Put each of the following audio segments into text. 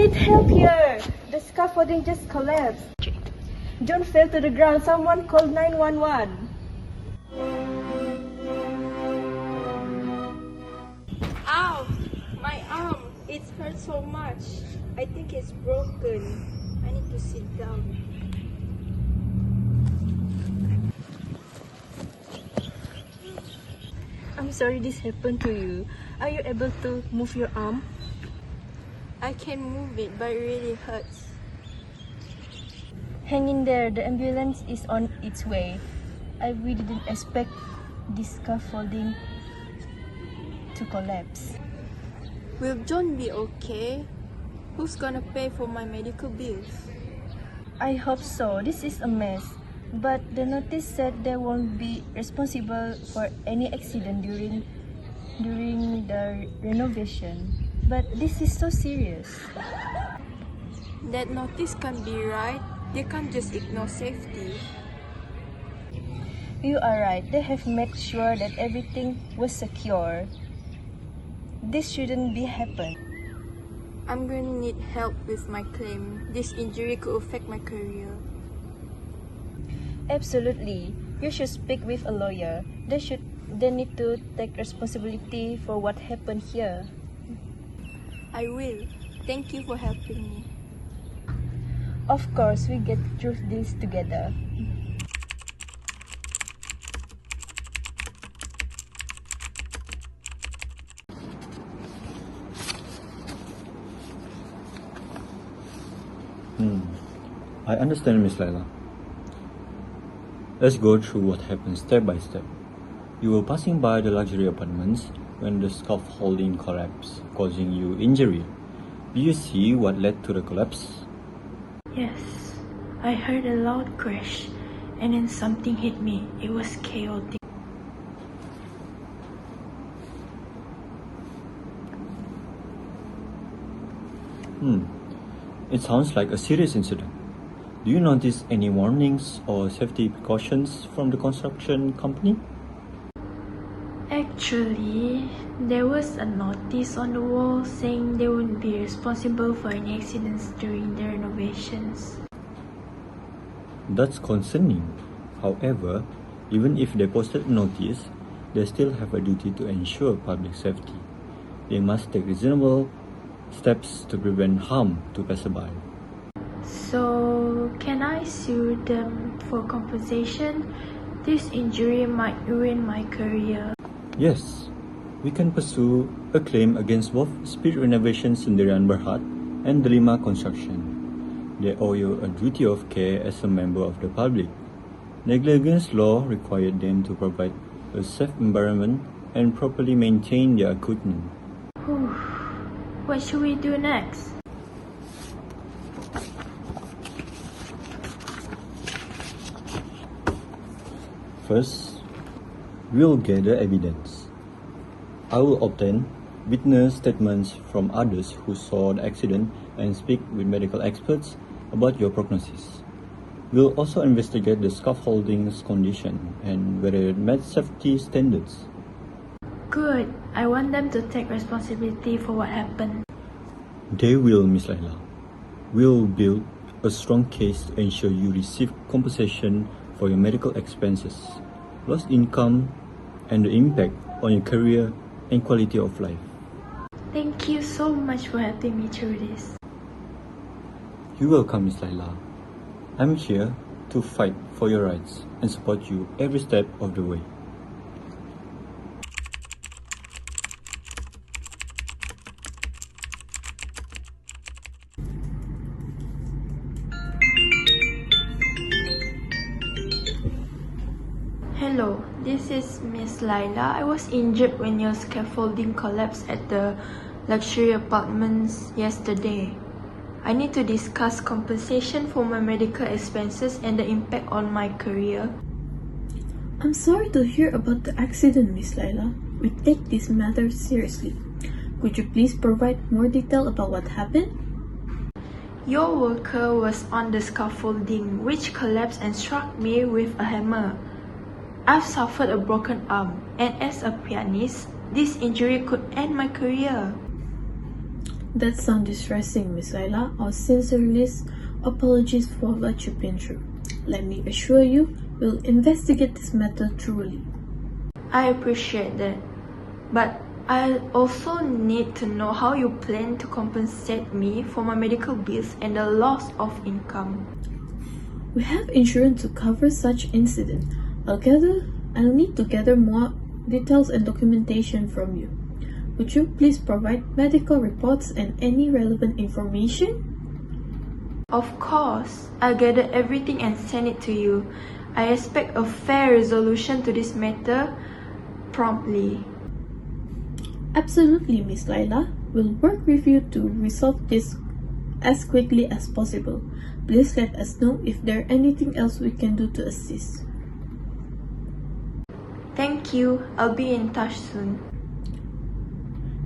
need help here. The scaffolding just collapsed. John fell to the ground. Someone called 911. Ow! My arm! It hurts so much. I think it's broken. I need to sit down. I'm sorry this happened to you. Are you able to move your arm? I can move it, but it really hurts. Hang in there. The ambulance is on its way. I really didn't expect this scaffolding to collapse. Will John be okay? Who's gonna pay for my medical bills? I hope so. This is a mess. But the notice said they won't be responsible for any accident during the renovation. But this is so serious. That notice can't be right. They can't just ignore safety. You are right. They have made sure that everything was secure. This shouldn't be happen. I'm going to need help with my claim. This injury could affect my career. Absolutely. You should speak with a lawyer. They need to take responsibility for what happened here. I will. Thank you for helping me. Of course, we get through this together. I understand, Miss Laila. Let's go through what happened step by step. You were passing by the luxury apartments when the scaffolding collapsed, causing you injury. Do you see what led to the collapse? Yes, I heard a loud crash and then something hit me. It was chaotic. It sounds like a serious incident. Do you notice any warnings or safety precautions from the construction company? Actually, there was a notice on the wall saying they wouldn't be responsible for any accidents during the renovations. That's concerning. However, even if they posted a notice, they still have a duty to ensure public safety. They must take reasonable steps to prevent harm to passerby. So, can I sue them for compensation? This injury might ruin my career. Yes, we can pursue a claim against both Speed Renovation Sendirian Berhad and Delima Construction. They owe you a duty of care as a member of the public. Negligence law required them to provide a safe environment and properly maintain their equipment. Whew. What should we do next? First, we'll gather evidence. I will obtain witness statements from others who saw the accident and speak with medical experts about your prognosis. We'll also investigate the scaffolding's condition and whether it met safety standards. Good. I want them to take responsibility for what happened. They will, Miss Laila. We'll build a strong case to ensure you receive compensation for your medical expenses, lost income, and the impact on your career and quality of life. Thank you so much for helping me through this. You're welcome, Miss Laila. I'm here to fight for your rights and support you every step of the way. Hello, this is Miss Laila. I was injured when your scaffolding collapsed at the luxury apartments yesterday. I need to discuss compensation for my medical expenses and the impact on my career. I'm sorry to hear about the accident, Miss Laila. We take this matter seriously. Could you please provide more detail about what happened? Your worker was on the scaffolding, which collapsed and struck me with a hammer. I've suffered a broken arm, and as a pianist, this injury could end my career. That sounds distressing, Miss Laila. Our sincerest apologies for what you've been through. Let me assure you, we'll investigate this matter thoroughly. I appreciate that. But I also need to know how you plan to compensate me for my medical bills and the loss of income. We have insurance to cover such incident. I'll need to gather more details and documentation from you. Would you please provide medical reports and any relevant information? Of course, I'll gather everything and send it to you. I expect a fair resolution to this matter promptly. Absolutely, Miss Laila. We'll work with you to resolve this as quickly as possible. Please let us know if there's anything else we can do to assist. Thank you. I'll be in touch soon.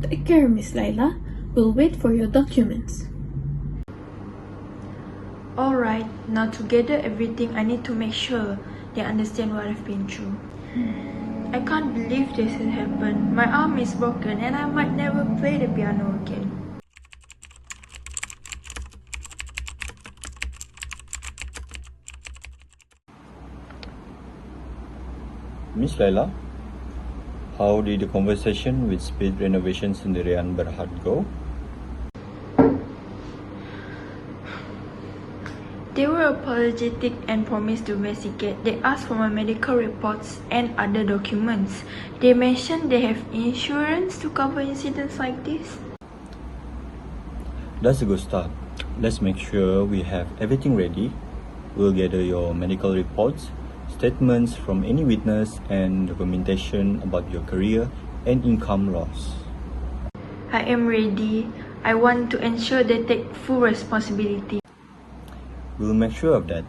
Take care, Miss Laila. We'll wait for your documents. Alright, now to gather everything, I need to make sure they understand what I've been through. I can't believe this has happened. My arm is broken and I might never play the piano again. Miss Laila, how did the conversation with Speed Renovation Sendirian Berhad go? They were apologetic and promised to investigate. They asked for my medical reports and other documents. They mentioned they have insurance to cover incidents like this. That's a good start. Let's make sure we have everything ready. We'll gather your medical reports, statements from any witness, and documentation about your career and income loss. I am ready. I want to ensure they take full responsibility. We'll make sure of that.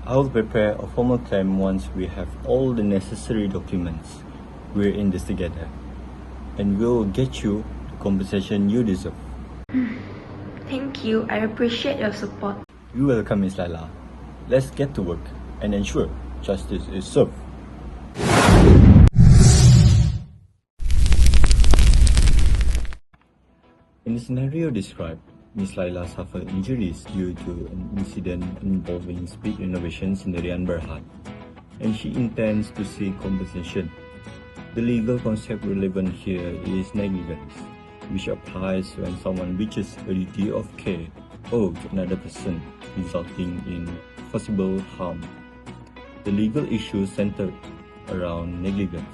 I will prepare a formal claim once we have all the necessary documents. We're in this together. And we'll get you the compensation you deserve. Thank you. I appreciate your support. You're welcome, Miss Laila. Let's get to work and ensure justice is served. In the scenario described, Miss Laila suffered injuries due to an incident involving Speed Renovation Sendirian Berhad, and she intends to seek compensation. The legal concept relevant here is negligence, which applies when someone breaches a duty of care owed to another person, resulting in possible harm. The legal issue centered around negligence.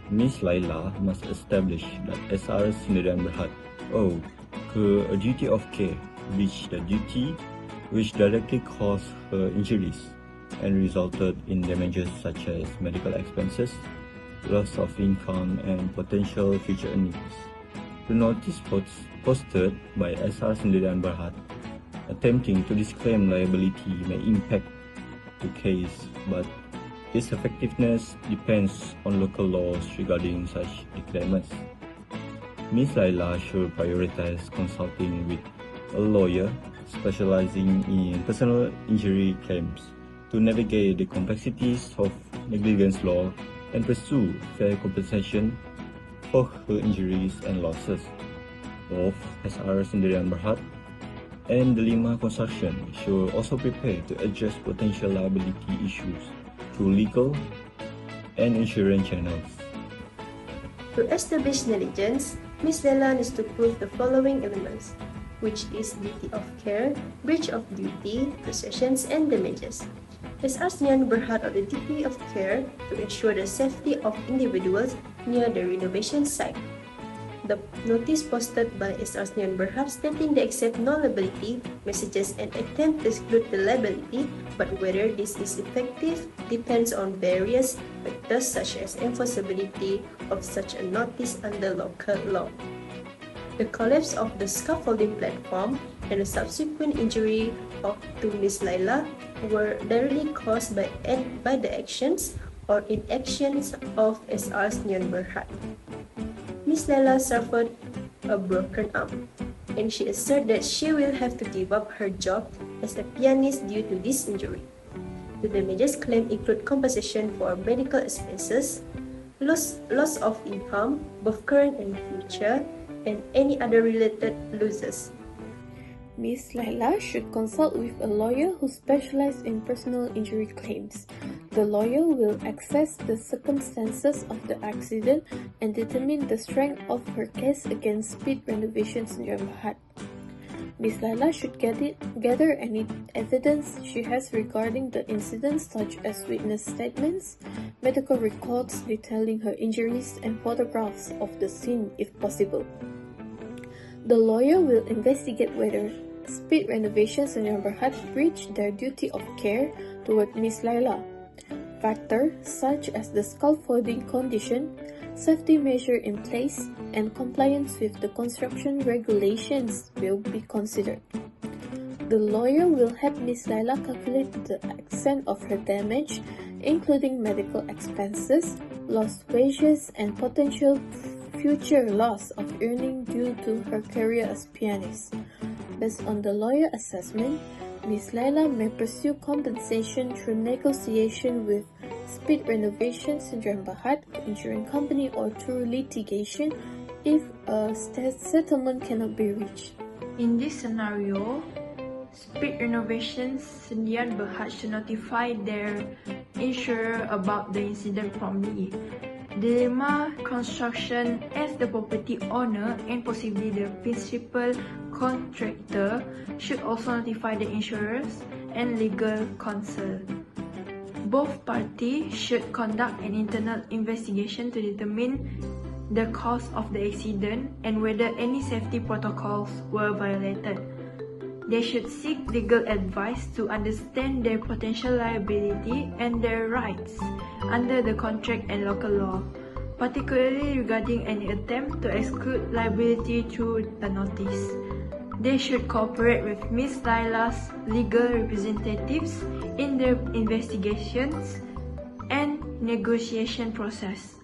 Miss Laila must establish that SR Sendirian Berhad owed her a duty of care, which the duty which directly caused her injuries and resulted in damages such as medical expenses, loss of income, and potential future earnings. The notice posted by SR Sendirian Berhad attempting to disclaim liability may impact the case, but its effectiveness depends on local laws regarding such declaimants. Miss Laila should prioritize consulting with a lawyer specializing in personal injury claims to navigate the complexities of negligence law and pursue fair compensation for her injuries and losses. Both SR Sendirian Berhad and the Lima Construction should also prepare to address potential liability issues through legal and insurance channels. To establish negligence, Ms. Laila needs to prove the following elements, which is duty of care, breach of duty, possessions, and damages. SR Sendirian Berhad of the duty of care to ensure the safety of individuals near the renovation site. The notice posted by SR Sendirian Berhad stating they accept no liability messages and attempt to exclude the liability, but whether this is effective depends on various factors such as enforceability of such a notice under local law. The collapse of the scaffolding platform and the subsequent injury to Ms. Laila were directly caused by the actions or inactions of SR Sendirian Berhad. Ms. Laila suffered a broken arm, and she asserted that she will have to give up her job as a pianist due to this injury. The damages claimed include compensation for medical expenses, loss of income, both current and future, and any other related losses. Ms. Laila should consult with a lawyer who specializes in personal injury claims. The lawyer will assess the circumstances of the accident and determine the strength of her case against Speed Renovation Sdn Bhd. Ms. Laila should gather any evidence she has regarding the incident, such as witness statements, medical records detailing her injuries, and photographs of the scene if possible. The lawyer will investigate whether Speed Renovation Sdn Bhd breached their duty of care toward Ms. Laila. Factors such as the scaffolding condition, safety measure in place, and compliance with the construction regulations will be considered. The lawyer will help Ms. Laila calculate the extent of her damage, including medical expenses, lost wages, and potential future loss of earning due to her career as pianist. Based on the lawyer assessment, Ms. Laila may pursue compensation through negotiation with Speed Renovation Sdn Bhd insurance company or through litigation if a settlement cannot be reached. In this scenario, Speed Renovation Sdn Bhd should notify their insurer about the incident promptly. Dilema Construction, as the property owner and possibly the principal contractor, should also notify the insurers and legal counsel. Both parties should conduct an internal investigation to determine the cause of the accident and whether any safety protocols were violated. They should seek legal advice to understand their potential liability and their rights under the contract and local law, particularly regarding any attempt to exclude liability through the notice. They should cooperate with Ms. Laila's legal representatives in their investigations and negotiation process.